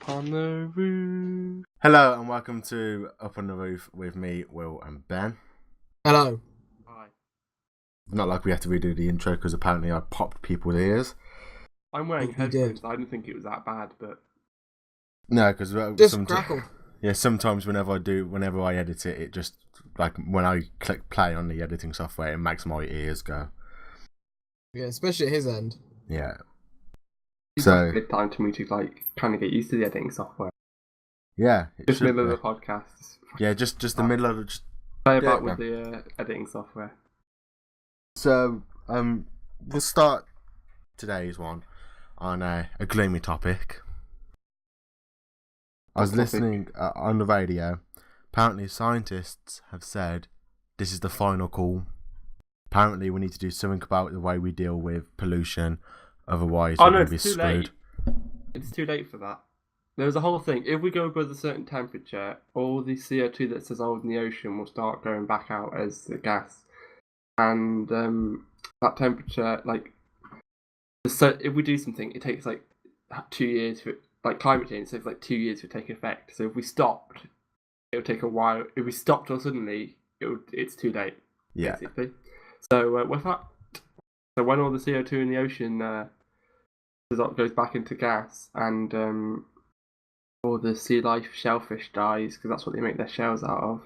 Up on the Roof. Hello and welcome to Up on the Roof with me, Will and Ben. Hello. Hi. Not like we have to redo the intro because apparently I popped people's ears. I'm wearing You headphones. did. I didn't think it was that bad, but No, because Just crackle. Yeah, sometimes whenever I edit it, it just like when I click play on the editing software, it makes my ears go. Yeah, especially at his end. Yeah. it's So a good time to me to trying to get used to the editing software. yeah, it Just should middle be. of the podcast. Yeah, just the middle of it. Play Yeah, about with man. the editing software. So we'll start today's one on a gloomy topic. I was What topic? listening on the radio. Apparently, scientists have said this is the final call. Apparently, we need to do something about the way we deal with pollution. Otherwise, Oh we're no, going to be it's too screwed. late. It's too late for that. There was a whole thing. If we go above a certain temperature, all the CO2 that's dissolved in the ocean will start going back out as the gas. And that temperature, if we do something, it takes 2 years for climate change. It takes 2 years to take effect. So if we stopped, it would take a while. If we stopped all suddenly, it's too late. Yeah. Basically. So with that, so when all the CO2 in the ocean goes back into gas, and all the sea life shellfish dies because that's what they make their shells out of,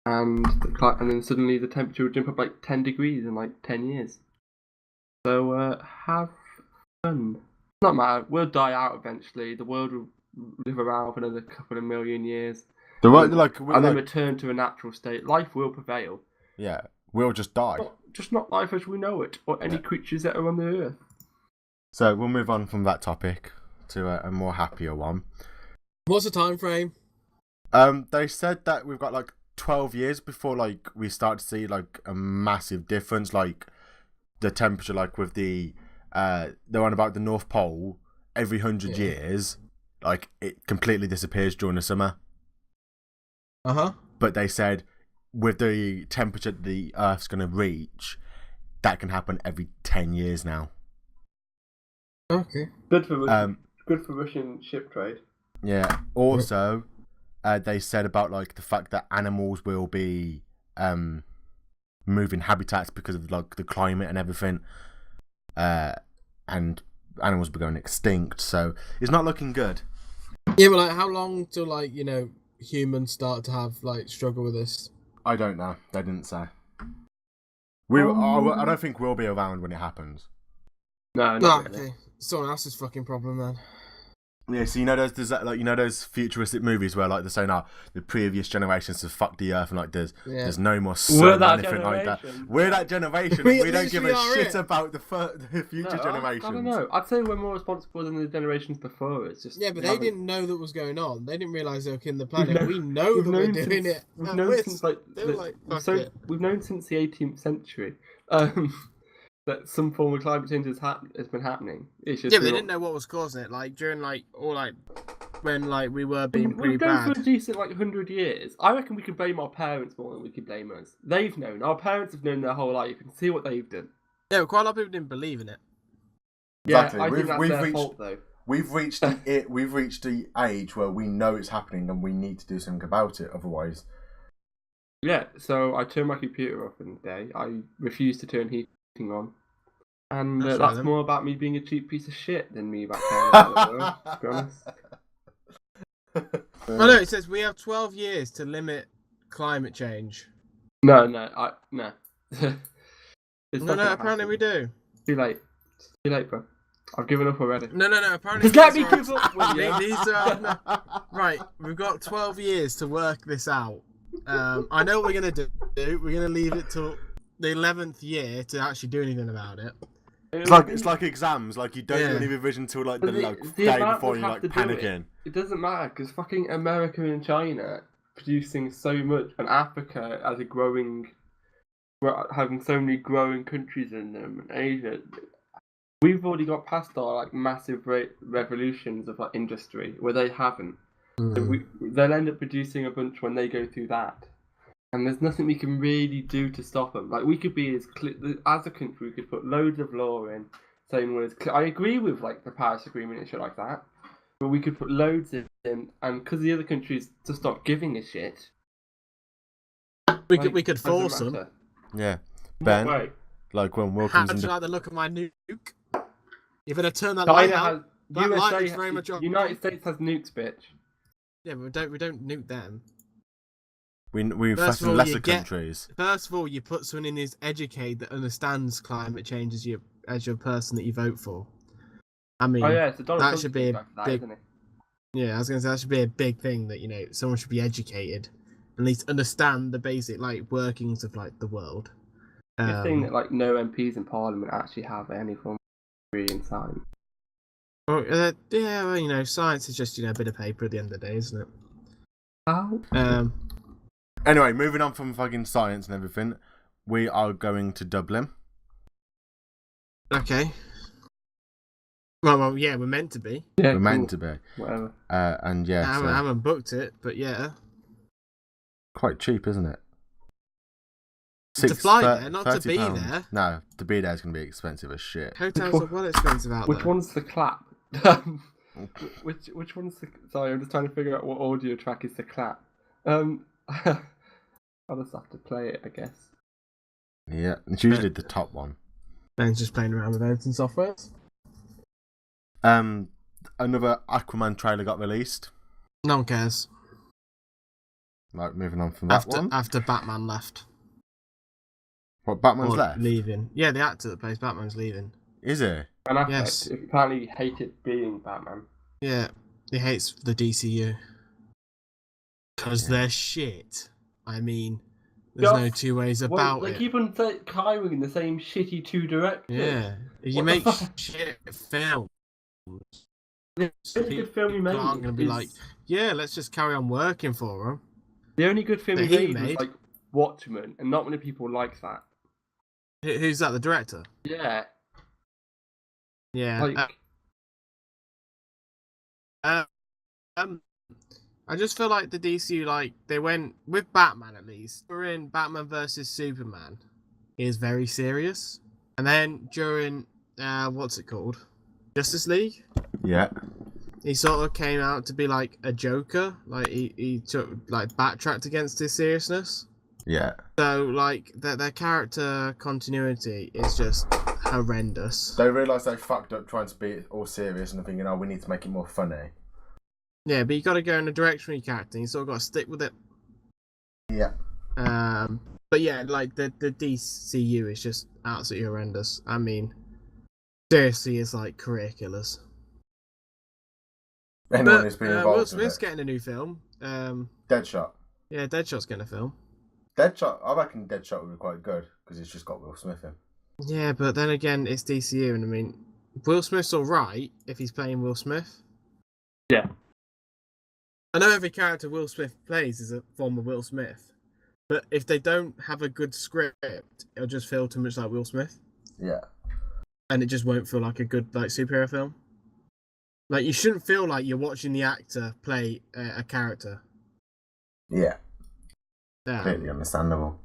and then suddenly the temperature would jump up 10 degrees in 10 years. So have fun. Not matter. We'll die out eventually. The world will live around for another couple of million years, and then return to a natural state. Life will prevail. Yeah, we'll just die. Just not life as we know it, or any creatures that are on the earth. So we'll move on from that topic to a more happier one. What's the time frame? They said that we've got 12 years before we start to see a massive difference, the temperature, with the the one about the North Pole. Every 100 years, it completely disappears during the summer. But they said with the temperature the Earth's going to reach, that can happen every 10 years now. Okay. Good for Russian ship trade. Yeah. Also, they said about the fact that animals will be moving habitats because of the climate and everything, and animals will be going extinct. So it's not looking good. Yeah, but how long till humans start to have struggle with this? I don't know. They didn't say. I don't think we'll be around when it happens. No, not really. Okay. Someone else's fucking problem then. Yeah, so there's that, those futuristic movies where they're saying, the previous generations have fucked the earth and there's no more sun We're or that anything like that. generation. We're that generation. We We don't give a literally are shit it. about the future generations. I don't know. I'd say we're more responsible than the generations before. It's just Yeah, but they didn't know that was going on. They didn't realise they were killing the We've planet. We know that we're doing it. We've And known we're since still fuck it. we've known since the 18th century that some form of climate change has been happening. It's just Yeah, but they didn't know what was causing it. During when we were being pretty We've known bad. for a decent 100 years. I reckon we could blame our parents more than we could blame us. They've known. Our parents have known their whole life and see what they've done. Yeah, but quite a lot of people didn't believe in it. Exactly. Yeah, I think that's We've their reached- fault though. We've reached the age where we know it's happening and we need to do something about it. Otherwise, Yeah, so I turned my computer off in the day. I refused to turn heating on. And That's right, that's then. more about me being a cheap piece of shit than me about caring about the world, to be honest. Oh no, it says we have 12 years to limit climate change. No. It's No, not gonna apparently happen. we do. Too late, bro. I've given up already. No, apparently Just let me these are- give up with you. These are no. Right, we've got 12 years to work this out. I know what we're going to do. We're going to leave it till the 11th year to actually do anything about it. it's like exams. You don't do Yeah. any revision till the the day amount before we'd you have to do panicking. It doesn't matter because fucking America and China producing so much, and Africa as a having so many growing countries in them, and Asia. We've already got past our massive revolutions of industry where they haven't. So they'll end up producing a bunch when they go through that, and there's nothing we can really do to stop them. We could be as a country, we could put loads of law in saying I agree with the Paris Agreement and shit like that. but we could put loads in, and because the other countries just stop giving a shit. We like, could doesn't force them. matter. Yeah. In Ben, what way? like when Will How comes do you into... like the look of my nuke? You're gonna turn that light China out. has. That light USA, is very much on. United States has nukes, bitch. Yeah, but we don't nuke them. We First of threaten all, lesser you get- countries. First of all, you put someone in who's educated that understands climate change as your person that you vote for. I mean, Oh yeah, so Donald that Trump should be a big- isn't it? yeah, I was gonna say that should be a big thing that someone should be educated, at least understand the basic workings of the world. Good thing that no MPs in Parliament actually have any form of degree in science. Well, science is just a bit of paper at the end of the day, isn't it? How? Anyway, moving on from fucking science and everything, we are going to Dublin. Okay. Well, yeah, we're meant to be. Yeah, We're meant to be. Whatever. And yeah, I so haven't booked it, but yeah. quite cheap, isn't it? To fly there, not to be £30. there. No, to be there is going to be expensive as shit. Hotels are well expensive out Which there. one's the clap? which one's the? Sorry, I'm just trying to figure out what audio track is the clap. I'll just have to play it, I guess. Yeah, it's usually the top one. Ben's just playing around with editing softwares. Another Aquaman trailer got released. No one cares. Like, moving on from that one. After Batman left. What, Batman's Or left? leaving. Yeah, the actor that plays Batman's leaving. Is he? And Affleck Yes. apparently hated being Batman. Yeah, he hates the DCU. Because they're shit. I mean, there's no two ways about they it. keep on hiring the same shitty two directors. Yeah. You What make the fuck? shit films. The only good film he made Aren't going to be is- like, yeah, let's just carry on working for him. The only good film that he he made was made. like Watchmen, and not many people like that. Who's that, the director? Yeah, Yeah. like I just feel like the DCU, they went with Batman at least. During Batman versus Superman, he is very serious, and then during what's it called, Justice League, Yeah. he sort of came out to be like a Joker. Like he took backtracked against his seriousness. Yeah. So their character continuity is just horrendous. They realised they fucked up trying to be all serious and thinking, oh, we need to make it more funny. Yeah, but you got to go in a direction with your character. You sort of got to stick with it. Yeah. But yeah, the DCU is just absolutely horrendous. I mean, seriously, it's like career killers. Anyone But who's been Will involved with Smith's it. getting a new film. Deadshot. Yeah, Deadshot's getting a film. Deadshot, I reckon Deadshot would be quite good because it's just got Will Smith in. Yeah, but then again, it's DCU, and I mean, Will Smith's alright if he's playing Will Smith. yeah. I know every character Will Smith plays is a form of Will Smith, but if they don't have a good script, it'll just feel too much like Will Smith, Yeah. and it just won't feel like a good superhero film. You shouldn't feel like you're watching the actor play a character. Yeah. Completely understandable.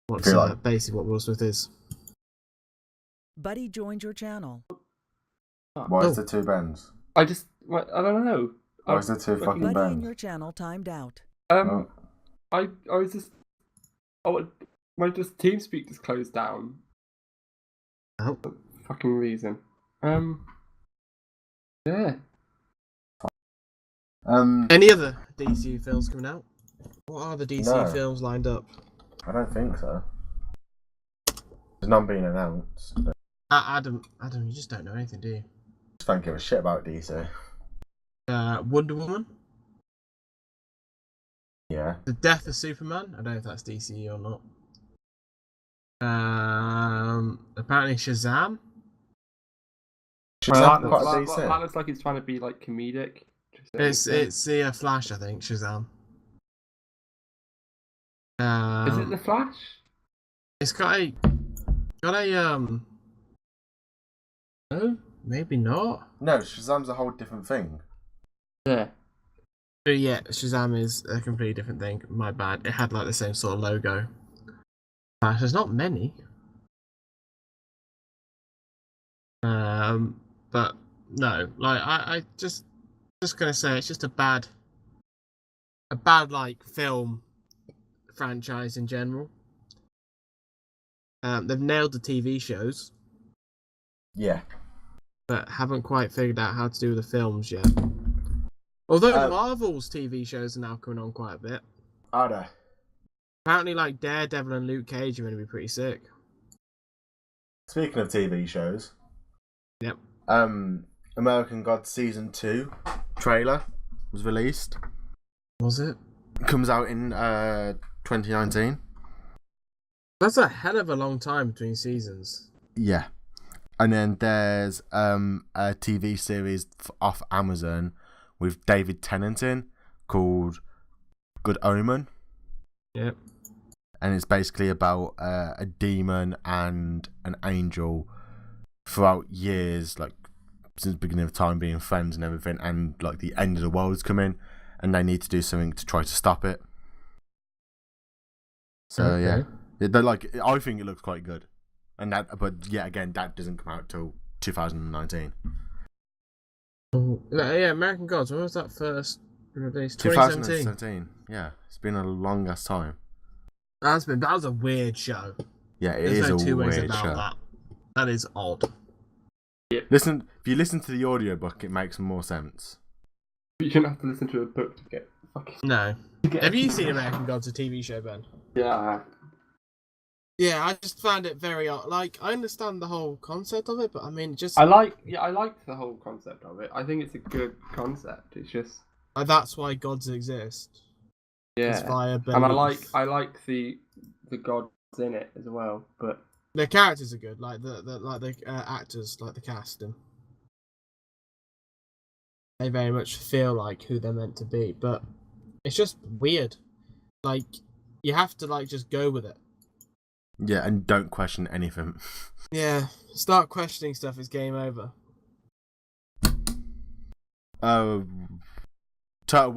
What's feel like- basically what Will Smith is. Buddy joined your channel. Why is there two Bens? I don't know. Why is there two fucking Buddy in Bens? your channel timed out. Oh. I was just my TeamSpeak just closed down. Oh. Fucking reason. Yeah. Any other DCU films coming out? What are the DCU No. films lined up? I don't think so. There's none being announced. Adam, you just don't know anything, do you? Just don't give a shit about DC. Wonder Woman, Yeah. The Death of Superman. I don't know if that's DCU or not. Apparently Shazam. Shazam That quite looks, decent. that looks like it's trying to be comedic. It's the Flash, I think. Shazam. Is it the Flash? It's got a No, maybe not. No, Shazam's a whole different thing. Yeah. But yeah, Shazam is a completely different thing. My bad. It had the same sort of logo. There's not many. But no, I just Just gonna say it's just a bad like film franchise in general. They've nailed the TV shows, Yeah. but haven't quite figured out how to do the films yet. Although Marvel's TV shows are now coming on quite a bit. Are they? Apparently, like Daredevil and Luke Cage are going to be pretty sick. Speaking of TV shows. Yep. American Gods Season 2 trailer was released. Was it? Comes out in 2019. That's a hell of a long time between seasons. Yeah. And then there's a TV series off Amazon with David Tennant in called Good Omen. Yep. And it's basically about a demon and an angel throughout years, like since the beginning of time, being friends and everything, and like the end of the world's coming, and they need to do something to try to stop it. So yeah, they're like, I think it looks quite good, and that, but yeah, again, that doesn't come out till 2019. Yeah, American Gods. When was that first released? 2017. Yeah, it's been a long ass time. That was a weird show. Yeah, it There's is no a two ways weird about show. that. That is odd. Yeah. If you listen to the audiobook, it makes more sense. You shouldn't have to listen to a book to get fucking. No. Have you seen American Gods, a TV show, Ben? Yeah. Yeah, I just found it very odd. Like, I understand the whole concept of it, but I mean, just I liked the whole concept of it. I think it's a good concept. It's just that's why gods exist. It's yeah, via belief. and I like the gods in it as well. But the characters are good, like the actors, like the casting. They very much feel like who they're meant to be, but it's just weird. Like, you have to like just go with it. Yeah, and don't question anything. Yeah, start questioning stuff, it's game over. Total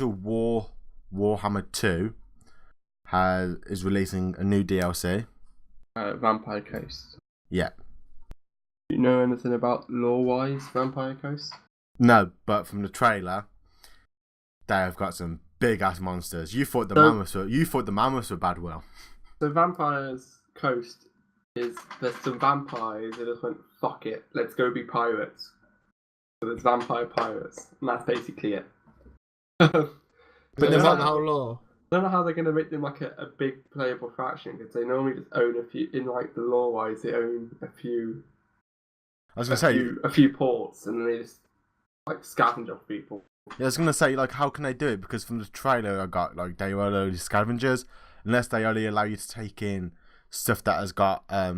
War Warhammer 2 is releasing a new DLC. Vampire Coast. Yeah. Do you know anything about lore-wise Vampire Coast? No, but from the trailer, they have got some big ass monsters. You thought the mammoths were bad. Well, So Vampire's Coast is there's some vampires that just went fuck it, let's go be pirates. So there's vampire pirates, and that's basically it. But they've got the whole lore. I don't know how they're going to make them like a big playable faction, because they normally just own a few. In like the lore-wise, they own a few. I was gonna say a few ports, and then they just like scavenge off people. Yeah, I was gonna say, like, how can they do it? Because from the trailer I got, like, they were only scavengers, unless they only allow you to take in stuff that has got a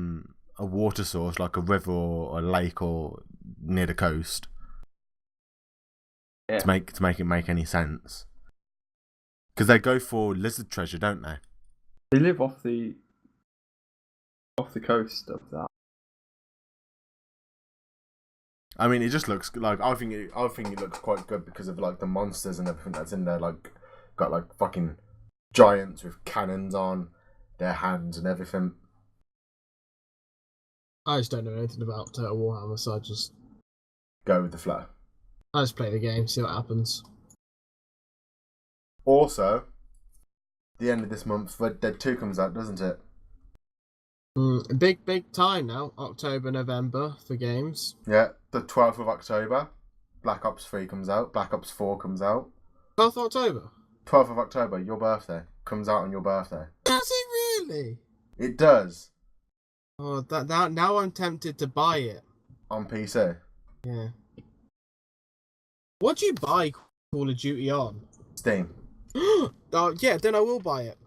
water source, like a river or a lake or near the coast. Yeah. To make it make any sense. Because they go for lizard treasure, don't they? They live off the coast of that. I mean, it just looks like I think it looks quite good because of like the monsters and everything that's in there. Like, got like fucking giants with cannons on their hands and everything. I just don't know anything about Total Warhammer, so I just Go with the flow. play the game, see what happens. Also, the end of this month, Red Dead 2 comes out, doesn't it? Big time now. October, November for games. Yeah, the 12th of October. Black Ops 3 comes out. Black Ops 4 comes out. 12th October? 12th of October, your birthday. Comes out on your birthday. Does it really? It does. Oh, that now I'm tempted to buy it. On PC. Yeah. What'd you buy Call of Duty on? Steam. Oh, yeah, then I will buy it.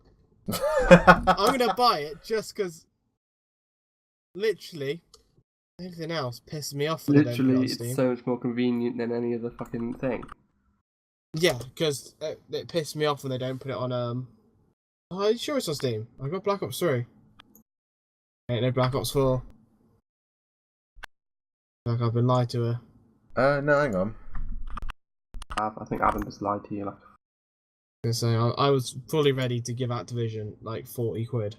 I'm gonna buy it just because. Literally, anything else pisses me off. Literally, it's so much more convenient than any other fucking thing. Yeah, because it pisses me off when they don't put it on. Oh, are you sure it's on Steam? I got Black Ops 3. Ain't no Black Ops 4. Like I've been lied to her. No, hang on. I think Adam just lied to you. Like, So I was fully ready to give Activision like 40 quid.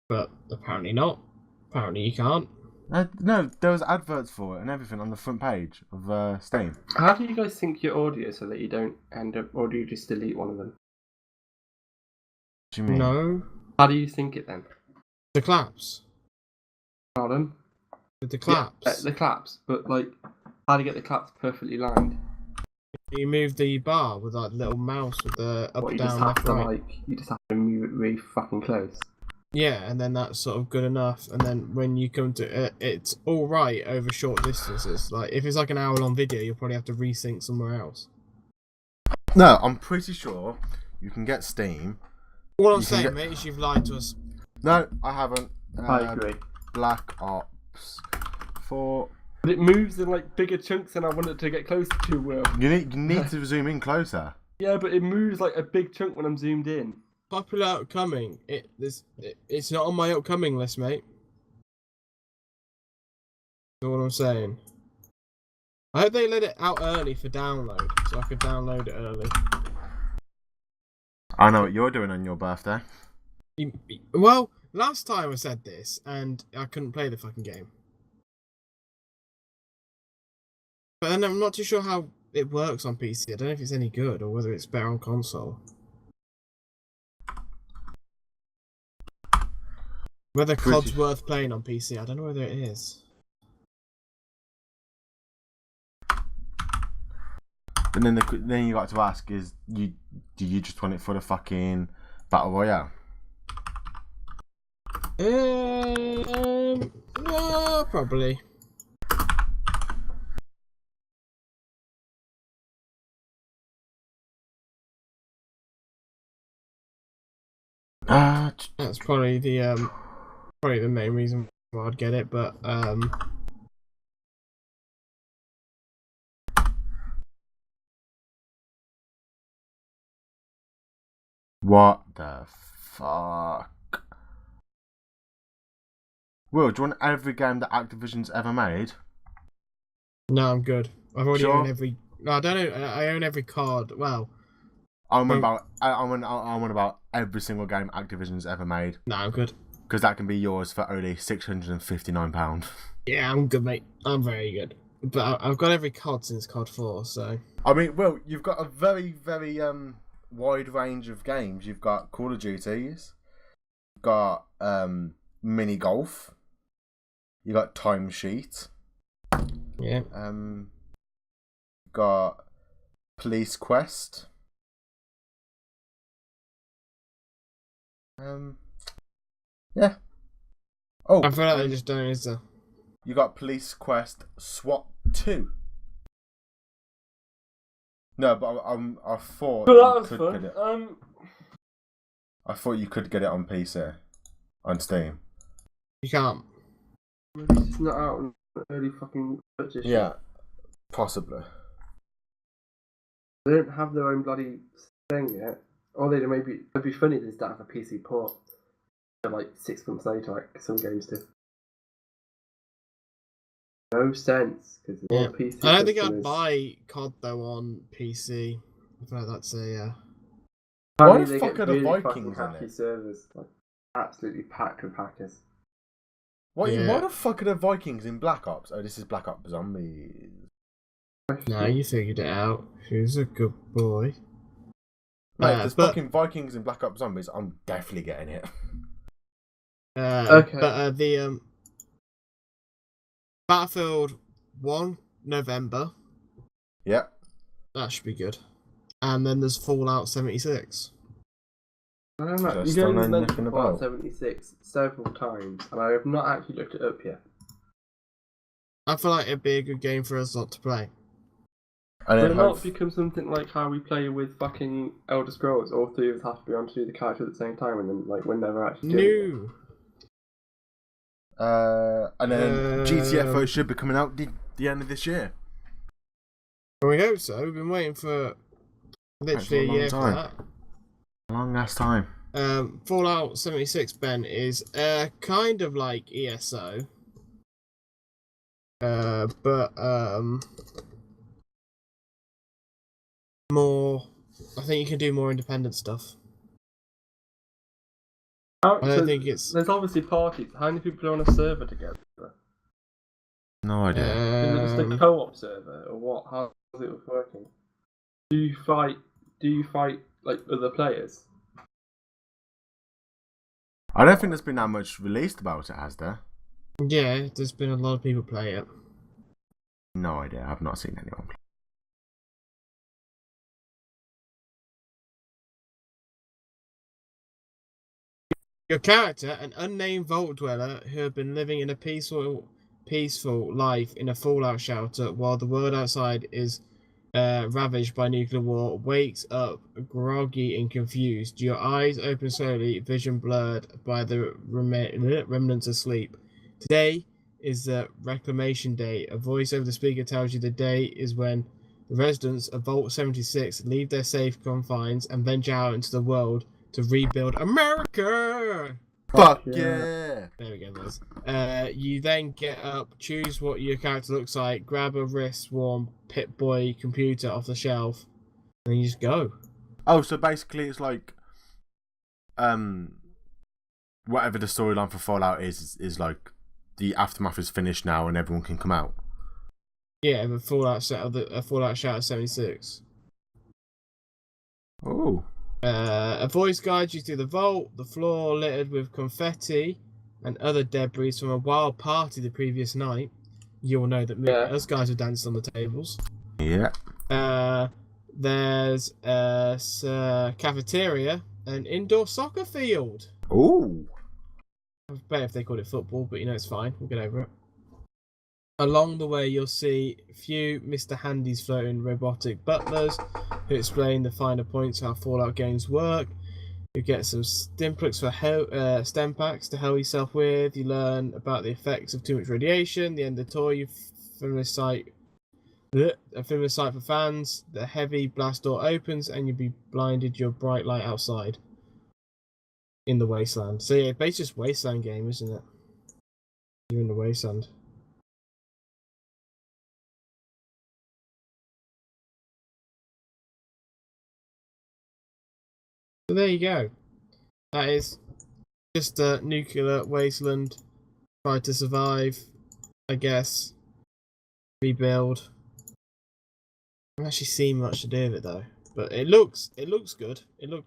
But apparently not. Apparently you can't. No, there was adverts for it and everything on the front page of Steam. How do you guys sync your audio so that you don't end up, or do you just delete one of them? What do you mean? No. How do you sync it then? The claps. Pardon? With the claps. Yeah, the claps, but like, how do you get the claps perfectly lined? You move the bar with that little mouse with the up, What, you down, just have left, to right. you just have to move it really fucking close. Yeah, and then that's sort of good enough. And then when you come to it's all right over short distances. Like if it's like an hour-long video, you'll probably have to resync somewhere else. No, I'm pretty sure you can get Steam. All I'm saying, mate, is you've lied to us. No, I haven't. I agree. Black Ops 4. But it moves in like bigger chunks than I want it to get closer to, Will. You need to zoom in closer. Yeah, but it moves like a big chunk when I'm zoomed in. Popular upcoming. It's not on my upcoming list, mate. That's all I'm saying. I hope they let it out early for download, so I could download it early. I know what you're doing on your birthday. Well, last time I said this, and I couldn't play the fucking game. But then I'm not too sure how it works on PC. I don't know if it's any good, or whether it's better on console. Whether COD's worth playing on PC, I don't know whether it is. And then you got to ask is do you just want it for the fucking battle royale? No, probably. That's probably the main reason why I'd get it, but What the fuck? Will, do you want every game that Activision's ever made? no, I'm good. I've already Sure. owned every. No, I don't know. I own every card. Well, I'm on about every single game Activision's ever made. no, I'm good. Because that can be yours for only £659. Yeah, I'm good, mate. I'm very good. But I've got every COD since COD 4, so. I mean, Will, you've got a very, very wide range of games. You've got Call of Duties, you've got mini golf, you got Timesheet, Yeah. got Police Quest. Yeah. Oh, I feel like they just don't, is there? you got Police Quest SWAT 2. No, but I thought But that was you could fun. get it. I thought you could get it on PC, on Steam. You can't. Maybe it's not out on early fucking purchase. Yeah, possibly. They don't have their own bloody thing yet. Or they maybe it'd be funny if they just don't have a PC port. Like 6 months later, like some games do. No sense because Yeah. PC. I don't think I'd customers- buy COD though on PC. I feel like that's a. Why Apparently the they fuck get are the really Vikings fucking in hacky it? servers, like absolutely packed with hackers. Why Yeah. the fuck are the Vikings in Black Ops? Oh, this is Black Ops Zombies. No, you figured it out. Who's a good boy? Mate, if there's but- fucking Vikings in Black Ops Zombies, I'm definitely getting it. Okay. But the Battlefield 1 November, Yep. that should be good. And then there's Fallout 76. I don't know. Just You don't guys know mentioned nothing Fallout about. 76 several times, and I have not actually looked it up yet. I feel like it'd be a good game for us lot to play. And Will then it not become something like how we play with fucking Elder Scrolls? All three of us have to be on to do the character at the same time, and then like we're never actually doing No. and then GTFO should be coming out the end of this year. Well, we hope so. We've been waiting for literally a long year for time. that. Long ass time. Fallout 76, Ben, is kind of like ESO. But more. I think you can do more independent stuff. How, I don't think it's. There's obviously parties. How many people are on a server together? No idea. Is it just a co-op server or what? How is it working? Do you fight like other players? I don't think there's been that much released about it, has there? Yeah, there's been a lot of people play it. No idea. I've not seen anyone play. Your character, an unnamed vault dweller who had been living in a peaceful life in a fallout shelter while the world outside is ravaged by nuclear war, wakes up groggy and confused. Your eyes open slowly, vision blurred by the remnants of sleep. Today is the Reclamation Day. A voice over the speaker tells you the day is when the residents of Vault 76 leave their safe confines and venture out into the world to rebuild America! Fuck yeah! There we go, boys. You then get up, choose what your character looks like, grab a wrist-worn Pip-Boy computer off the shelf, and then you just go. Oh, so basically it's like, whatever the storyline for Fallout is like, the aftermath is finished now and everyone can come out. Yeah, the Fallout Shelter 76. Oh. A voice guides you through the vault, the floor littered with confetti and other debris from a wild party the previous night. You'll know that us guys have danced on the tables. Yeah. There's a cafeteria, an indoor soccer field. Ooh. I bet if they called it football, but it's fine. We'll get over it. Along the way, you'll see a few Mr. Handy's floating robotic butlers who explain the finer points of how Fallout games work. You get some stimpaks for stem packs to help yourself with. You learn about the effects of too much radiation. The end of the tour, a familiar sight for fans. The heavy blast door opens and you'll be blinded your bright light outside in the wasteland. So yeah, basically just wasteland game, isn't it? You're in the wasteland. So there you go. That is just a nuclear wasteland. Try to survive, I guess. Rebuild. I haven't actually seen much to do with it though. But it looks good.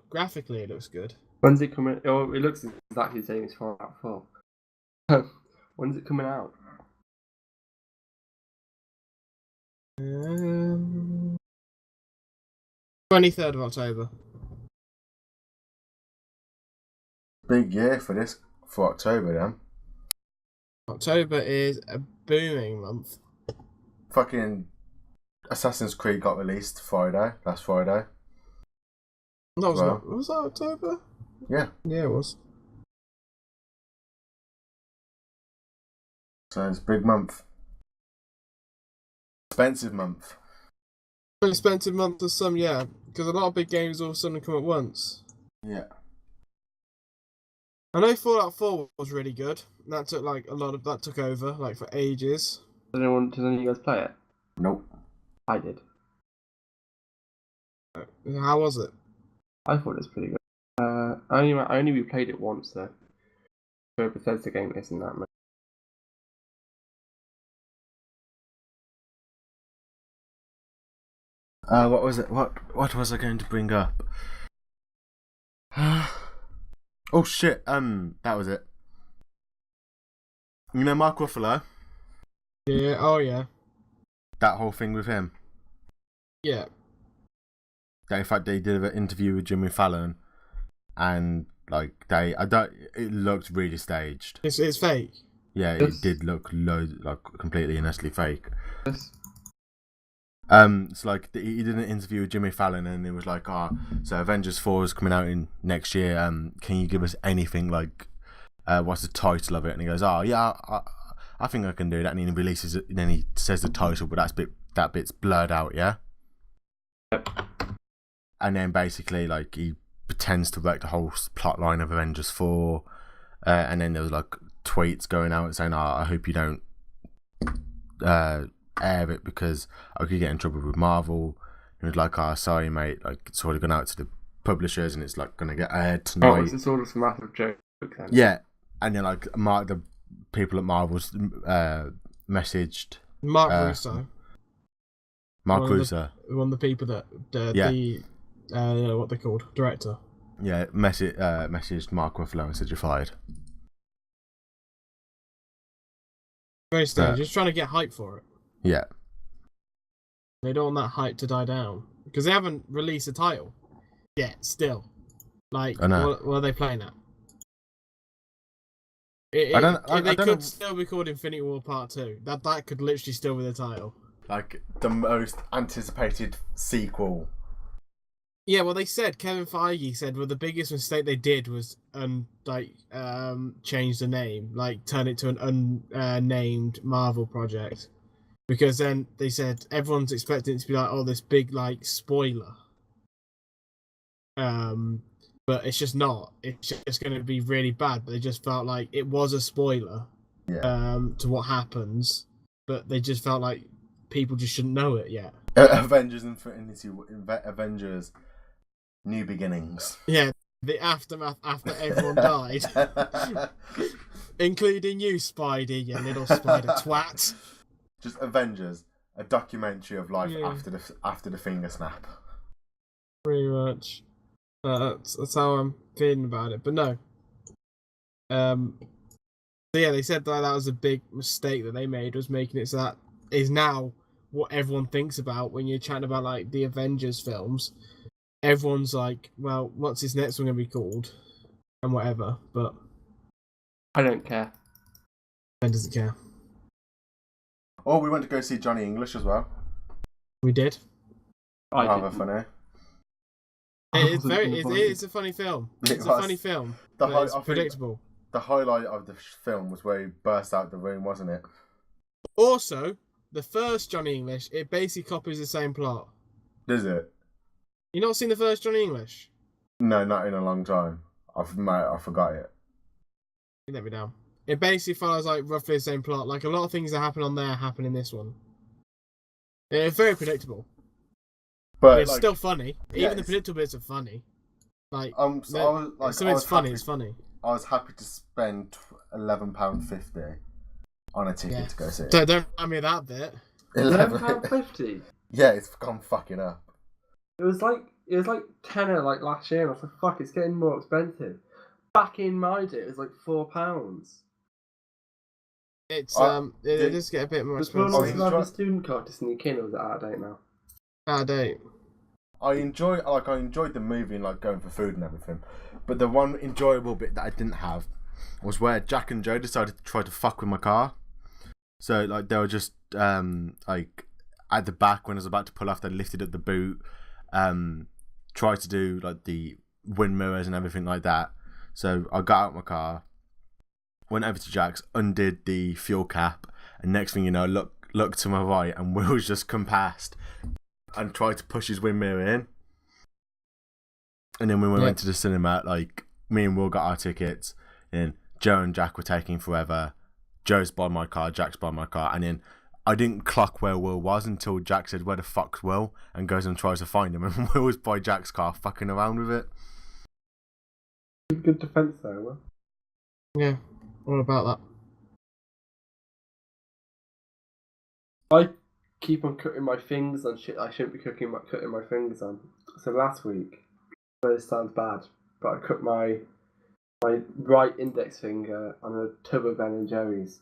Graphically it looks good. When's it coming? Oh, it looks exactly the same as Fallout 4. When's it coming out? 23rd of October. Big year for October then. October is a booming month. Fucking Assassin's Creed got released last Friday. Was that October? Yeah. Yeah, it was. So it's a big month. Expensive month. An expensive month for some, yeah. Because a lot of big games all of a sudden come at once. Yeah. I know Fallout 4 was really good. That took that took over for ages. Does any of you guys play it? Nope. I did. How was it? I thought it was pretty good. I only replayed it once though. So a Bethesda game isn't that much. What was it? What was I going to bring up? Oh shit! That was it. You know Mark Ruffalo? Yeah. Oh yeah. That whole thing with him. Yeah. In fact, they did an interview with Jimmy Fallon, and it looked really staged. It's fake. Yeah, Yes. it did look completely and utterly fake. Yes. It's like he did an interview with Jimmy Fallon, and it was like, so Avengers 4 is coming out in next year. Can you give us anything what's the title of it? And he goes, yeah, I think I can do that. And he releases it, and then he says the title, but that bit's blurred out, yeah. Yep. And then basically, he pretends to wreck the whole plot line of Avengers 4, and then there was tweets going out saying, I hope you don't air it because I could get in trouble with Marvel. And it was like, sorry mate, it's already gone out to the publishers and it's going to get aired tonight. Oh, it's a sort of massive joke then. Yeah, and then the people at Marvel's messaged Mark Russo. Mark One of Russo. One of the people that what they're called, director. Yeah, messaged Mark Ruffalo and said you're fired. Very strange. Just trying to get hype for it. Yeah. They don't want that hype to die down because they haven't released a title yet. Still, like, I know. what are they playing at? They could still be called Infinity War Part 2. That could literally still be the title. Like the most anticipated sequel. Yeah, well, they said Kevin Feige said, well, the biggest mistake they did was change the name, like turn it to an unnamed Marvel project, because then they said everyone's expecting it to be like, oh, this big like spoiler. But it's just not. It's just going to be really bad. But they just felt like it was a spoiler. Yeah. To what happens, but they just felt like people just shouldn't know it yet. Avengers Infinity, Avengers New Beginnings. Yeah, the aftermath after everyone died, including you, Spidey, you little spider twat. Just Avengers, a documentary of life after the finger snap. Pretty much. That's how I'm feeling about it. But no. So yeah, they said that was a big mistake that they made, was making it so that is now what everyone thinks about when you're chatting about like the Avengers films. Everyone's like, well, what's his next one going to be called? And whatever, but I don't care. Ben doesn't care. Oh, we went to go see Johnny English as well. We did. Rather funny. It's a funny film. It's a funny film. It's predictable. The highlight of the film was where he burst out the room, wasn't it? Also, the first Johnny English, it basically copies the same plot. Does it? You not seen the first Johnny English? No, not in a long time. I forgot it. You let me down. It basically follows like roughly the same plot. Like a lot of things that happen on there happen in this one. It's very predictable. But it's still funny. Yeah, Even the predictable bits are funny. Like, it's funny. It's funny. I was happy to spend £11.50 on a ticket to go see it. So don't tell me that bit. £11.50. Yeah, it's gone fucking up. It was like tenner like last year. And I was like, fuck, it's getting more expensive. Back in my day, it was like £4. It's it does get a bit more expensive. Was it a student card to sneak in, or was it out of date now? Out of date. I enjoyed the movie and like going for food and everything, but the one enjoyable bit that I didn't have was where Jack and Joe decided to try to fuck with my car. So like they were just like at the back when I was about to pull off, they lifted up the boot, tried to do like the wind mirrors and everything like that. So I got out of my car, went over to Jack's, undid the fuel cap, and next thing you know, look to my right, and Will's just come past and tried to push his wind mirror in. And then when we went to the cinema, like me and Will got our tickets, and Joe and Jack were taking forever. Joe's by my car, Jack's by my car, and then I didn't clock where Will was until Jack said, "Where the fuck's Will?" and goes and tries to find him, and Will was by Jack's car fucking around with it. Good defense there, Will. Yeah, what about that? I keep on cutting my fingers on shit I shouldn't be cutting my fingers on. So last week, this sounds bad, but I cut my right index finger on a tub of Ben & Jerry's.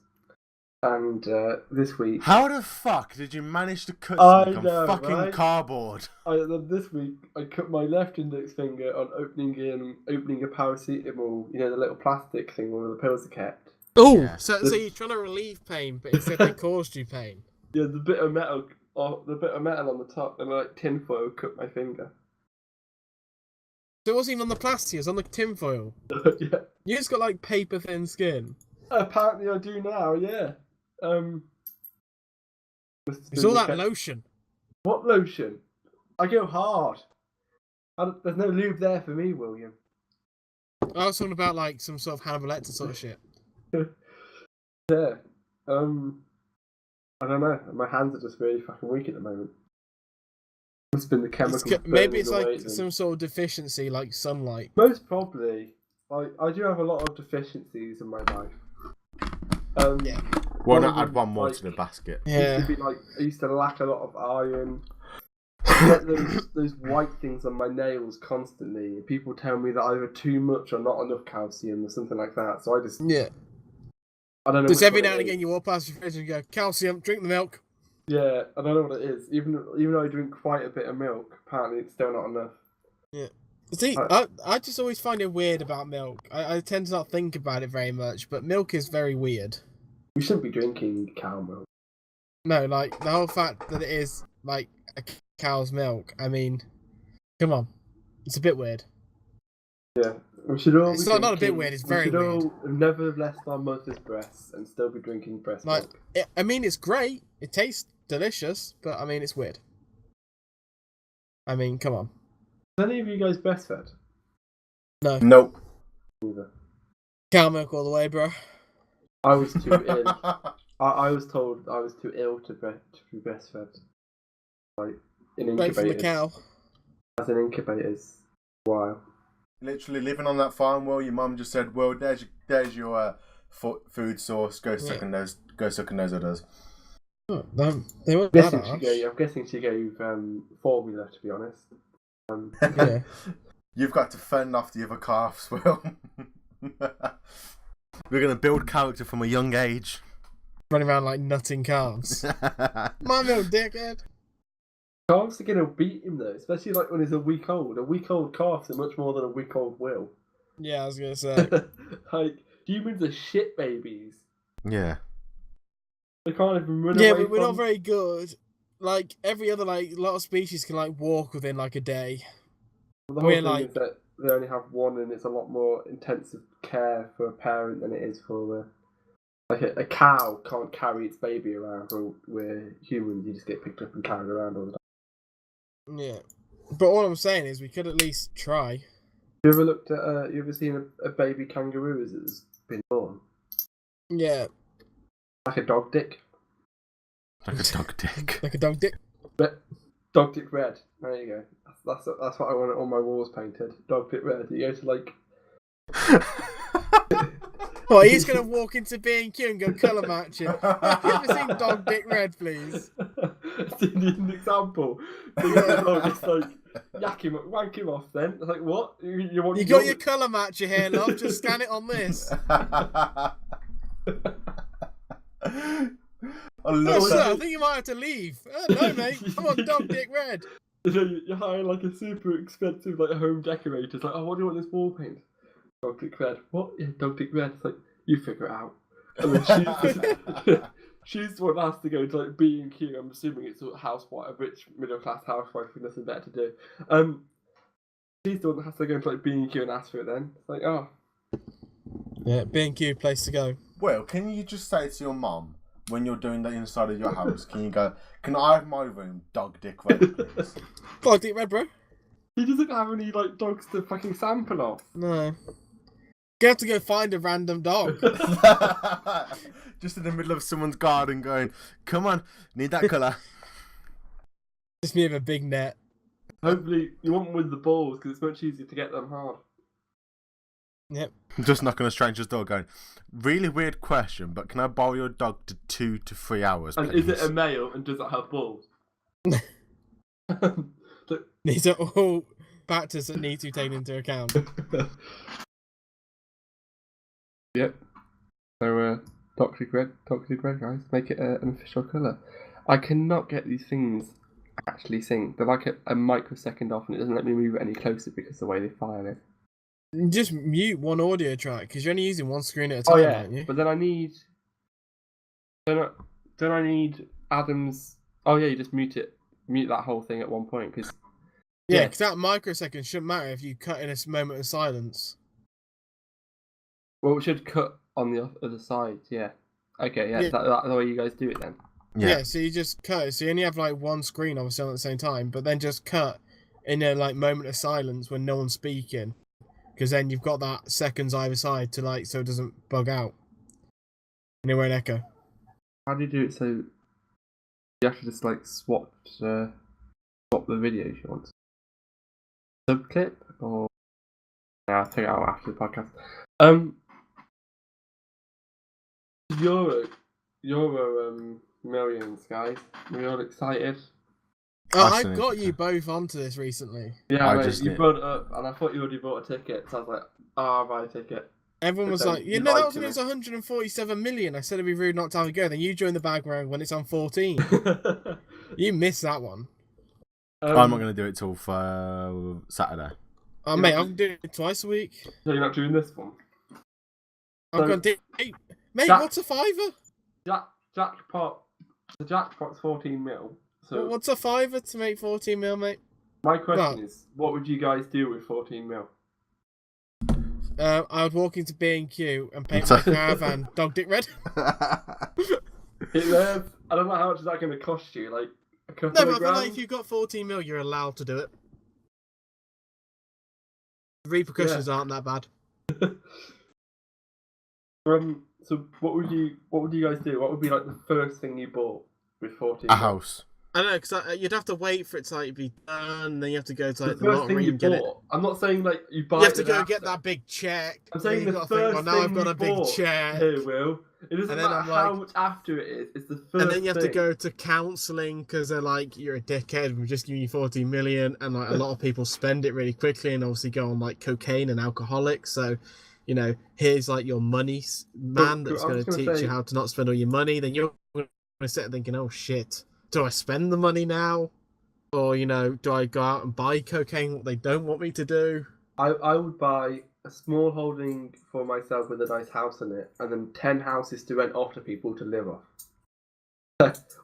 And this week... How the fuck did you manage to cut something on fucking cardboard? This week, I cut my left index finger on opening a paracetamol, you know, the little plastic thing where the pills are kept. Oh, yeah. So you're trying to relieve pain, but instead they caused you pain. Yeah, the bit of metal on the top, and like tinfoil cut my finger. So it wasn't even on the plastic; it was on the tinfoil. Yeah. You just got like paper thin skin. Apparently, I do now. Yeah. It's all that lotion. What lotion? I go hard. There's no lube there for me, William. I was talking about like some sort of Hannibal Lecter sort of shit. Yeah. I don't know. My hands are just really fucking weak at the moment. It's been the chemicals. Maybe it's like some sort of deficiency, like sunlight. Most probably. I do have a lot of deficiencies in my life. Yeah. Why not add one more like, to the basket? Yeah. Used to be like I used to lack a lot of iron. I get those white things on my nails constantly. People tell me that either too much or not enough calcium or something like that. So Yeah. I don't know. Just which every one now it and again is. you walk past your fridge and you go, calcium, drink the milk. Yeah, I don't know what it is. Even though I drink quite a bit of milk, apparently it's still not enough. Yeah. See, I just always find it weird about milk. I tend to not think about it very much, but milk is very weird. We shouldn't be drinking cow milk. No, like, the whole fact that it is, like, a cow's milk, I mean, come on. It's a bit weird. Yeah, we should all. It's be not a bit drinking- weird, it's very We should weird. all never have left our mother's breasts and still be drinking breast Like, milk. I mean, it's great. It tastes delicious, but, I mean, it's weird. I mean, come on. Is any of you guys breastfed? No. Nope. Neither. Cow milk all the way, bro. I was too ill. I was told I was too ill to be breastfed. Like in Straight incubators. from the cow. As in incubators. Wow. Literally living on that farm. Well, your mum just said, "Well, there's your food source. Go suck on those. Go suck on those others." Oh, they weren't I'm that guessing harsh. I'm guessing she gave formula, to be honest. Yeah. You've got to fend off the other calves, Will. We're gonna build character from a young age. Running around like nutting calves. My little dickhead. Calves are gonna beat him though, especially like when he's a week old. A week old calves are much more than a week old Will. Yeah, I was gonna say. Like humans are shit babies. Yeah. They can't even run Yeah, away but we're not from- very good. Like every other, like a lot of species can like walk within like a day. The whole we're thing like- is that they only have one, and it's a lot more intensive care for a parent than it is for like a cow can't carry its baby around. Where humans, you just get picked up and carried around all the time. Yeah. But all I'm saying is we could at least try. You ever looked at? You ever seen a baby kangaroo as it's been born? Yeah. Like a dog dick. Like a dog dick. Like a dog dick. Dog dick red. There you go. That's what I want on my walls painted. Dog dick red. You go to like. Oh, he's gonna walk into B&Q and go colour matching. Have you ever seen Dog Dick Red, please? It's an example. So you got the dog, it's like wank him off. Then it's like what? You want? You got your colour matcher here, love. Just scan it on this. I Oh, love sir, that. I think you might have to leave. No, mate. I'm on Dog Dick Red. You're hiring like a super expensive like home decorator. It's like, oh, what do you want this wall paint? Dog dick red. What? Yeah, dog dick red. It's like you figure it out. And then she's the one that has to go to like B&Q. I'm assuming it's a housewife, a rich middle class housewife with nothing better to do. She's the one that has to go into like B&Q and ask for it. Then it's like, oh, Yeah, B&Q place to go. Well, can you just say to your mum when you're doing that inside of your house? Can you go? Can I have my room dog dick red, please? Dog Dick Red, bro. he doesn't have any like dogs to fucking sample off. No. You have to go find a random dog. Just in the middle of someone's garden, going, "Come on, need that colour." Just me with a big net. Hopefully, you want one with the balls because it's much easier to get them hard. Yep. Just knocking on a stranger's door, going, "Really weird question, but can I borrow your dog to 2 to 3 hours, And please?" is it a male and does it have balls? These are all factors that need to be taken into account. Yep. So, toxic red, guys. Make it an official colour. I cannot get these things actually sync. They're like a microsecond off, and it doesn't let me move it any closer because of the way they file it. Just mute one audio track because you're only using one screen at a time, Oh yeah, aren't you? but then I need. Then I need Adam's. Oh yeah, you just mute that whole thing at one point because. Yeah, because that microsecond shouldn't matter if you cut in a moment of silence. Well, we should cut on the other side. Yeah. Okay. Yeah. Yeah. That's the way you guys do it then. Yeah, so you just cut. So you only have like one screen obviously on at the same time, but then just cut in a like moment of silence when no one's speaking, because then you've got that seconds either side to like so it doesn't bug out. And it won't echo. How do you do it so you have to just like swap the videos you want? Subclip or yeah, I'll figure it out after the podcast. Euro Millions, guys. We're all excited. I got you both onto this recently. Yeah, mate, you brought it up, and I thought you already bought a ticket, so I was like, I'll buy a ticket. Everyone was like, that was when it was 147 million. I said it'd be rude not to have a go. Then you joined the background when it's on 14. You missed that one. I'm not going to do it till Saturday. Oh, mate, I'm doing it twice a week. So you're not doing this one? I'm going to do... Mate, what's a fiver? Jackpot. The jackpot's 14 mil. So well, what's a fiver to make 14 mil, mate? My question is, what would you guys do with 14 mil? I would walk into B&Q and paint my caravan dog dick red. I don't know how much is that going to cost you, like a couple of grand? No, but I feel like if you've got 14 mil, you're allowed to do it. The repercussions aren't that bad. So what would you guys do? What would be like the first thing you bought with 14 A house. I don't know, because you'd have to wait for it to like be done, then you have to go to like the lottery and get it. I'm not saying like you buy. You have to go get that big check. I'm saying the first thing now I've got a big check. Here, Will. It doesn't matter how much after it is. It's the first. And then you have to go to counselling because they're like, you're a dickhead. We're just giving you 14 million, and like a lot of people spend it really quickly, and obviously go on like cocaine and alcoholics. So, you know, here's like your money man that's going to teach you how to not spend all your money. Then you're going to sit there thinking, oh shit. Do I spend the money now? Or, you know, do I go out and buy cocaine, what they don't want me to do? I would buy a small holding for myself with a nice house in it, and then 10 houses to rent off to people to live off.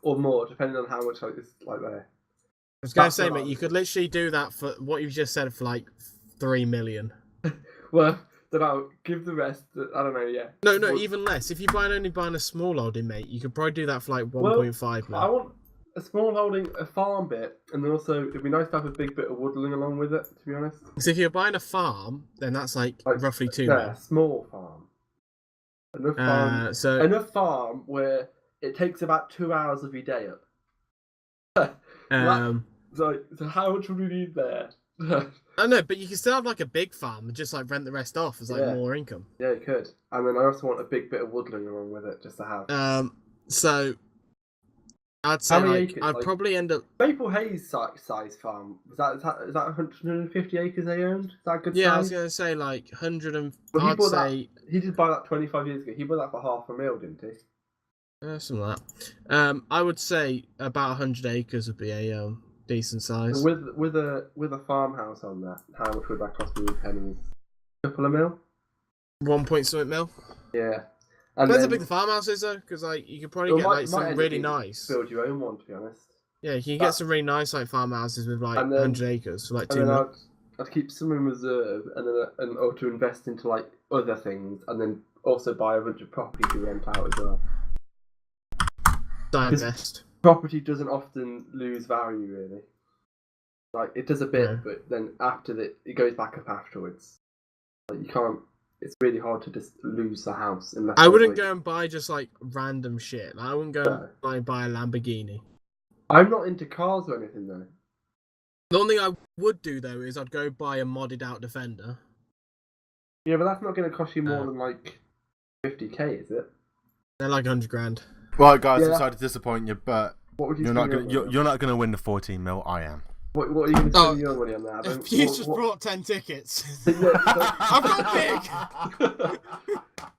Or more, depending on how much it's like there. I was going to say, mate, you could literally do that for what you've just said for like 3 million. Well, then I'll give the rest, I don't know, yeah. No, even less. If you're only buying a small holding, mate, you could probably do that for like 1.5 million. I want a small holding, a farm bit, and then also it'd be nice to have a big bit of woodland along with it, to be honest. So if you're buying a farm, then that's like roughly 2 million. Small farm. Enough farm where it takes about 2 hours of your day up. So how much would we need there? I know, but you can still have like a big farm and just like rent the rest off as like more income. Yeah, you could. And then I also want a big bit of woodland along with it just to have. So I'd say I'd probably end up Maple Hayes size farm. Is that 150 acres they owned? Is that a good size? Yeah, I was gonna say like 100 and he did buy that 25 years ago. He bought that for $500,000, didn't he? Something like that. I would say about 100 acres would be a decent size. With a farmhouse on that, how much would that cost me in pennies? A couple of mil? 1 point something mil? Yeah. Depends how big the farmhouse is though, because like you could probably get like something really nice. Build your own one, to be honest. Yeah, you can get some really nice like farmhouses with like 100 acres for like 2 mil. I'd keep some in reserve, or to invest into like other things, and then also buy a bunch of property to rent out as well. Divest. Property doesn't often lose value, really. Like it does a bit, but then after that, it goes back up afterwards. Like you can't. It's really hard to just lose the house. Unless I wouldn't go and buy just like random shit. I wouldn't go and buy a Lamborghini. I'm not into cars or anything though. The only thing I would do though is I'd go buy a modded out Defender. Yeah, but that's not going to cost you more than like 50k, is it? They're like 100 grand. Well, guys, I'm sorry to disappoint you, but you're not going to win the 14 mil. I am. What are you going to spend your money on that? You just brought 10 tickets. I've got big.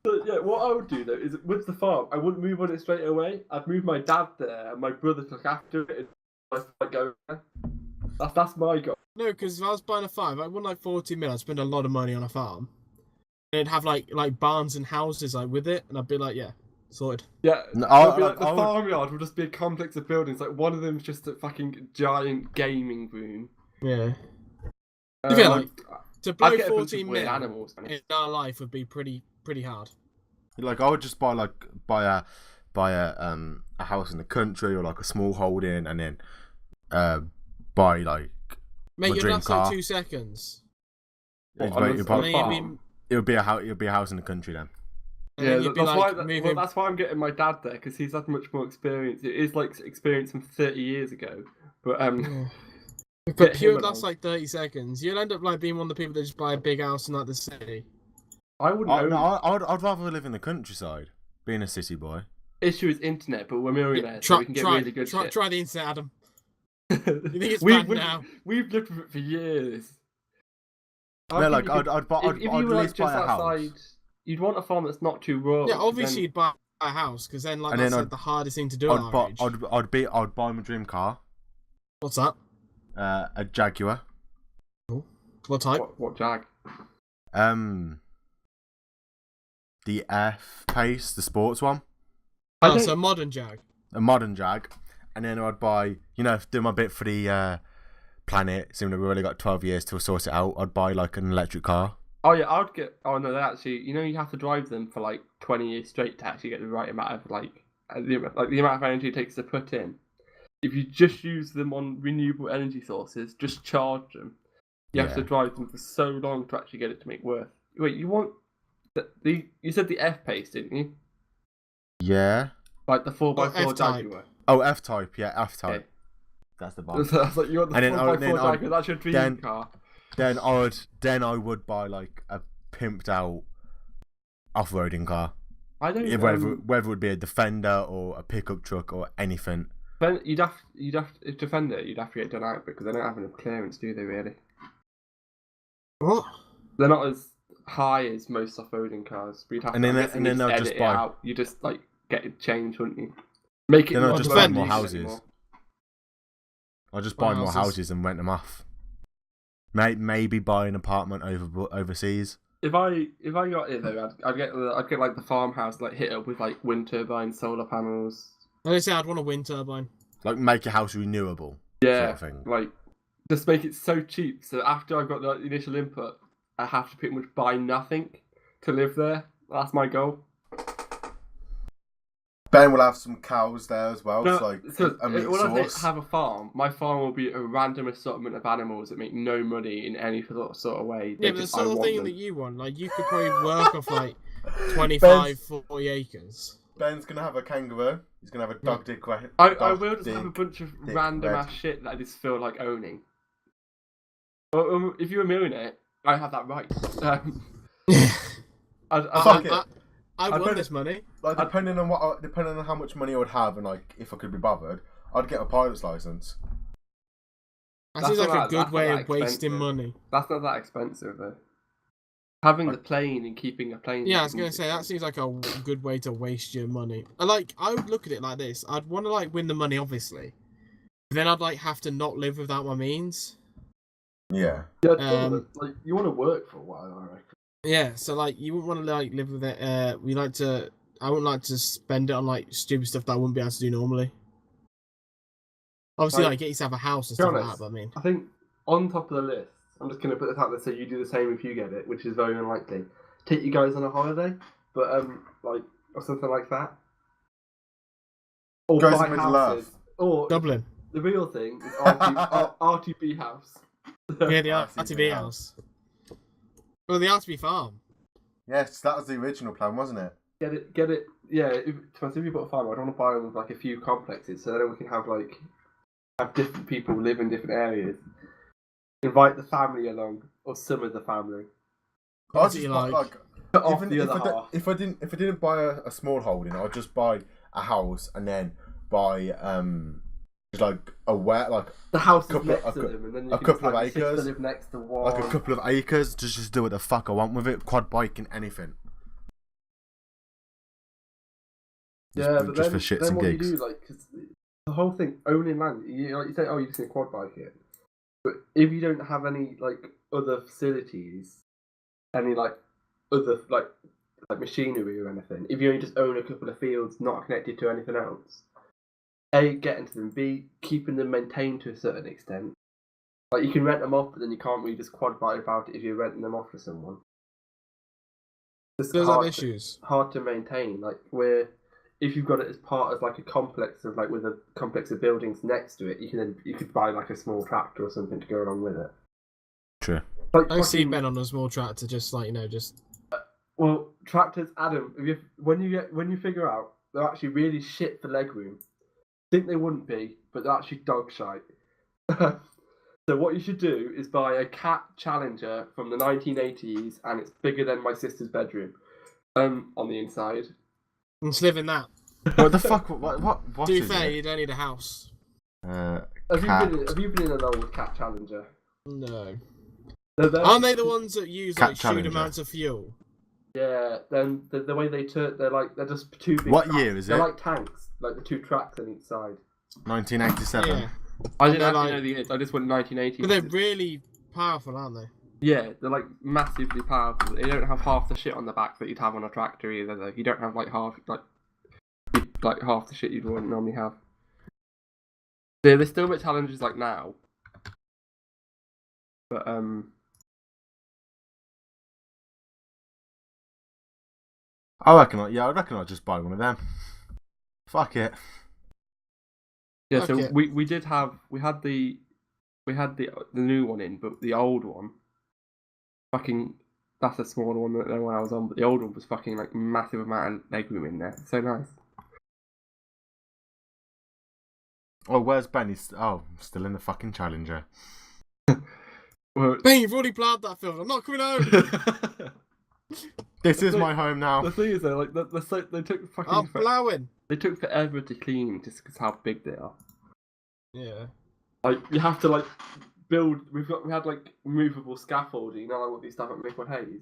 So, what I would do though is with the farm, I wouldn't move on it straight away. I'd move my dad there and my brother to look after it. And I'd go there. That's my goal. No, because if I was buying a farm, I wouldn't like 40 mil. I'd spend a lot of money on a farm. And it'd have like barns and houses like with it, and I'd be like, yeah. Sorted. Yeah, the farmyard would just be a complex of buildings. Like one of them's just a fucking giant gaming room. Yeah. To blow 14 million animals in our life would be pretty hard. Like I would just buy a house in the country or like a small holding, and then buy like mate, you'd have car. like 2 seconds. It would be a house in the country then. Yeah, that's why I'm getting my dad there, because he's had much more experience. It is like experience from 30 years ago, but But pure lasts like 30 seconds. You'll end up like being one of the people that just buy a big house in like the city. I wouldn't. I'd rather live in the countryside, being a city boy. issue is internet, but we're millionaires, so we can get really good shit. Try the internet, Adam. You think it's bad now? We've lived with it for years. No, like I'd if you at were least buy a house. You'd want a farm that's not too rural. Yeah, obviously you'd buy a house because then, like I said, the hardest thing to do at our age. I'd buy my dream car. What's that? A Jaguar. Cool. What type? What Jag? The F-Pace, the sports one. Oh, so a modern Jag. A modern Jag. And then I'd buy, do my bit for the planet, seeing that we've only got 12 years to sort it out, I'd buy like an electric car. Oh yeah, I'd get. Oh no, they actually, you have to drive them for like 20 years straight to actually get the right amount of the amount of energy it takes to put in. If you just use them on renewable energy sources, just charge them. You have to drive them for so long to actually get it to make worth. Wait, you want you said the F-Pace, didn't you? Yeah. Like the 4x4 Jaguar. Oh, F-Type, yeah, F-Type. Okay. That's the one. So I was like, you want the 4x4 Jaguar? That's your dream car. Then I would buy like a pimped out off-roading car. I don't know whether it would be a Defender or a pickup truck or anything. But you'd have to Defender. You'd have to get done out because they don't have enough clearance, do they? Really? What? They're not as high as most off-roading cars. But you'd have and then I'll just buy. Out. You just like get it changed, wouldn't you? Make it. Then I'll just buy more houses. Anymore. I'll just buy more houses and rent them off. Maybe buy an apartment overseas. If I got it though, I'd get like the farmhouse like hit up with like wind turbines, solar panels. I'd want a wind turbine. Like make your house renewable. Yeah, sort of thing. Like just make it so cheap. So after I've got the initial input, I have to pretty much buy nothing to live there. That's my goal. Ben will have some cows there as well. No, so a meat source. I have a farm, my farm will be a random assortment of animals that make no money in any sort of way. Yeah, but the sort of thing that you want, like you could probably work off like 25, 40 acres. Ben's gonna have a kangaroo. He's gonna have a dog dick. I will just have a bunch of random ass shit that I just feel like owning. If you're a millionaire, I have that right. I want this money. Like depending on how much money I would have and like if I could be bothered, I'd get a pilot's license. That seems like a good way of wasting money. That's not that expensive though. Having the plane and keeping a plane. Yeah, I was gonna say that seems like a good way to waste your money. I would look at it like this. I'd want to like win the money, obviously. But then I'd like have to not live without my means. Yeah. Yeah. Like you want to work for a while, I reckon. Yeah, so like you wouldn't want to like live with it. I wouldn't like to spend it on like stupid stuff that I wouldn't be able to do normally. Obviously, like get yourself a house and stuff like that. But I mean, I think on top of the list, I'm just gonna put this out there so you do the same if you get it, which is very unlikely. Take you guys on a holiday, but like or something like that. Or buy houses. Or Dublin. The real thing is RTB house. Yeah, the RTB house. Well, the RTB farm. Yes, that was the original plan, wasn't it? Get it. Yeah, if you put a farm, I'd want to buy with like a few complexes, so then we can have different people live in different areas. Invite the family along, or some of the family. If I didn't buy a small holding, I'd just buy a house and then buy like the house is next to them, and then you can couple of acres, live next to one. like a couple of acres, just do what the fuck I want with it, quad biking, anything. But just then, for shits then and what gigs. you do, cause the whole thing owning land, you say, you just need a quad bike it, but if you don't have any other facilities, any other machinery or anything, if you only just own a couple of fields not connected to anything else. A, getting to them. B, keeping them maintained to a certain extent. Like, you can rent them off, but then you can't really just quad bike about it if you're renting them off to someone. Those are issues. Hard to maintain. Like, where if you've got it as part of a complex of with a complex of buildings next to it, you could buy a small tractor or something to go along with it. True. I see Ben on a small tractor, just. Well, tractors, Adam. When you figure out they're actually really shit for legroom. Think they wouldn't be, but they're actually dog shite. So what you should do is buy a Cat Challenger from the 1980s, and it's bigger than my sister's bedroom on the inside. And just live in that. What the fuck? What To be is fair, it? you don't need a house. Cat. Have you been in an old cat challenger? No. They're- Aren't they the ones that use Cat like shoot Challenger. amounts of fuel? Yeah. Then the way they turn, they're just two big. What tracks. year is They're it? like tanks, like the two tracks on each side. 1987. Yeah. I And didn't they're actually like- know the years. I just went 1980. But they're really powerful, aren't they? Yeah, they're like massively powerful. They don't have half the shit on the back that you'd have on a tractor either. Though you don't have like half half the shit you'd normally have. There's still bit challenges like now, but I reckon I'll just buy one of them. Fuck it. yeah. So Okay. we had the new one in, but the old one, fucking, that's a smaller one than the one I was on. But the old one was fucking like massive amount of legroom in there. So nice. Oh, where's Ben? He's still in the fucking Challenger. Well, Ben, you've already planned that film. I'm not coming home. This is my home now. the thing is though, like they took fucking I'm blowing. they took forever to clean just because how big they are. Yeah. Like you have to like build. We had like movable scaffolding. You know, like what these stuff at Mick Hayes.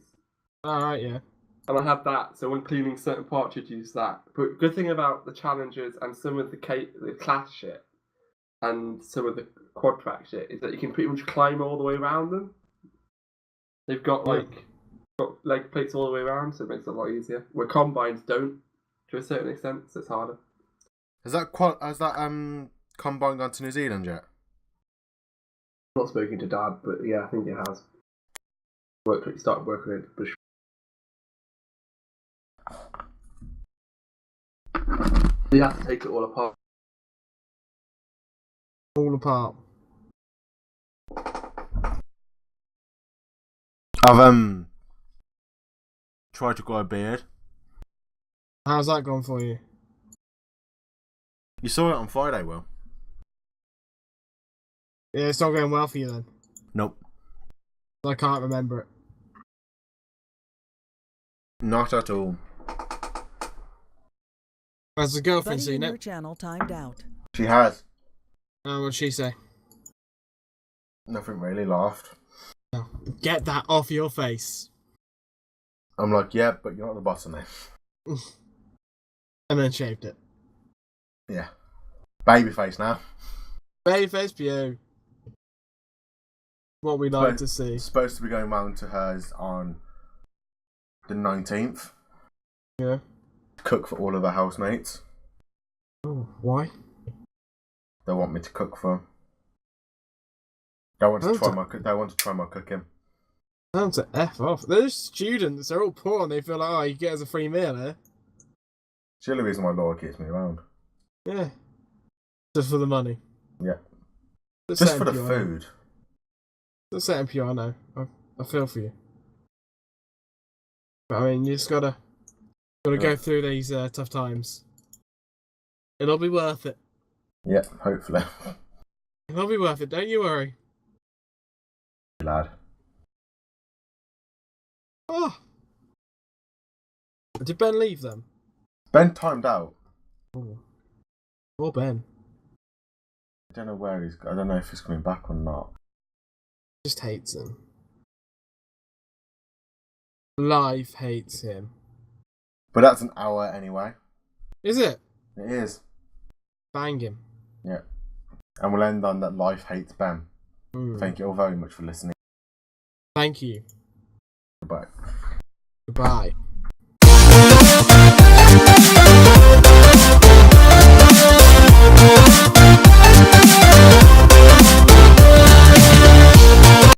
All right. Yeah. And I had that, so when cleaning certain parts, you'd use that. But good thing about the Challengers and some of the class shit and some of the quad track shit is that you can pretty much climb all the way around them. They've got got leg plates all the way around, so it makes it a lot easier. Where combines don't, to a certain extent, so it's harder. Has that combine gone to New Zealand yet? I'm not spoken to Dad, but yeah, I think it has. Started working in Bush. You have to take it all apart. All apart. I've tried to grow a beard. How's that gone for you? You saw it on Friday, Will. Yeah, it's not going well for you then. Nope. I can't remember it. Not at all. Has the girlfriend Buddy in seen your it? channel timed out. She has. What'd she say? Nothing really, laughed. No. Get that off your face. I'm like, yeah, but you're not the boss of me. And then shaved it. Yeah. Babyface now. Babyface Pew. What we like to see. Supposed to be going round to hers on the 19th. Yeah. Cook for all of her housemates. Oh, why? They want me to cook for them. They want to try my cooking. Time to F off. They're just students. They're all poor and they feel like, oh, you get us a free meal, eh? It's the only reason why Laura keeps me around. Yeah. Just for the money. Yeah. Just Just for setting the pure, I know. food. Just setting pure, I know. I feel for you. But I mean, you just gotta go through these tough times. It'll be worth it. Yeah, hopefully. It'll be worth it, don't you worry. Lad. Oh! Did Ben leave them? Ben timed out. Oh. Poor Ben. I don't know where he's. I don't know if he's coming back or not. Just hates him. Life hates him. But that's an hour anyway. Is it? It is. Bang him. Yeah. And we'll end on that. Life hates Ben. Thank you all very much for listening. Thank you. Goodbye. Goodbye.